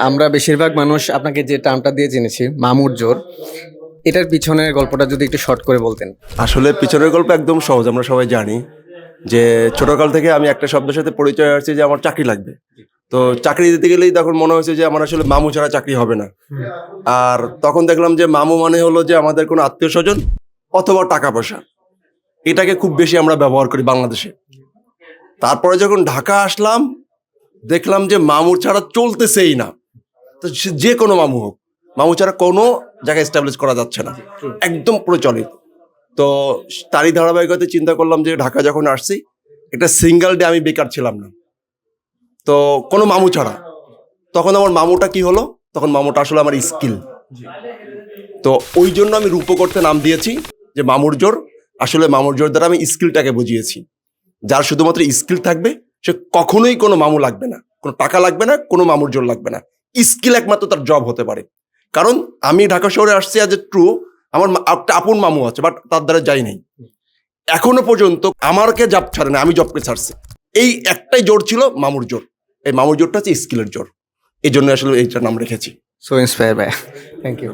আমরা বেশিরভাগ মানুষ আপনাকে যে টার্মটা দিয়ে জেনেছি মামুর জোর, এটার পিছনের গল্পটা যদি একটু শর্ট করে বলতেন। আসলে পিছনের গল্প একদম সহজ, আমরা সবাই জানি যে ছোটকাল থেকে আমি একটা শব্দের সাথে পরিচয় আসছে যে আমার চাকরি লাগবে। তো চাকরি দিতে গেলেই তখন মনে হয়েছে যে আমার আসলে মামু ছাড়া চাকরি হবে না। আর তখন দেখলাম যে মামু মানে হলো যে আমাদের কোনো আত্মীয় স্বজন অথবা টাকা পয়সা, এটাকে খুব বেশি আমরা ব্যবহার করি বাংলাদেশে। তারপরে যখন ঢাকা আসলাম দেখলাম যে মামুর ছাড়া চলতেছেই না। তো যে কোনো মামু হোক, মামু ছাড়া কোনো জায়গায় এস্টাবলিশ করা যাচ্ছে না, একদম প্রচলিত। তো তারই ধারাবাহিকতায় চিন্তা করলাম যে ঢাকা যখন আসছি একটা সিঙ্গেল ডে আমি বেকার ছিলাম না, তো কোনো মামু ছাড়া। তখন আমার মামুটা কি হলো, তখন মামুটা আসলে আমার স্কিল। তো ওই জন্য আমি রূপকর্তে নাম দিয়েছি যে মামুর জোর। আসলে মামুর জোর দ্বারা আমি স্কিলটাকে বুঝিয়েছি। যার শুধুমাত্র স্কিল থাকবে সে কখনোই কোনো মামু লাগবে না, কোনো টাকা লাগবে না, কোনো মামুর জোর লাগবে না। স্কিল একমাত্র তার জব হতে পারে। কারণ আমি ঢাকা শহরে আসছি আজ ট্রু, আমার একটা আপন মামু আছে, বাট তার দ্বারা যাই নাই এখনো পর্যন্ত। আমারকে জব ছাড়ে না, আমি জবকে ছাড়ছি। এই একটাই জোর ছিল, মামুর জোর। এই মামুর জোরটা হচ্ছে স্কিলের জোর, এই জন্য আসলে এইটার নাম রেখেছি। সো ইন্সপায়ার ভাই, থ্যাংক ইউ।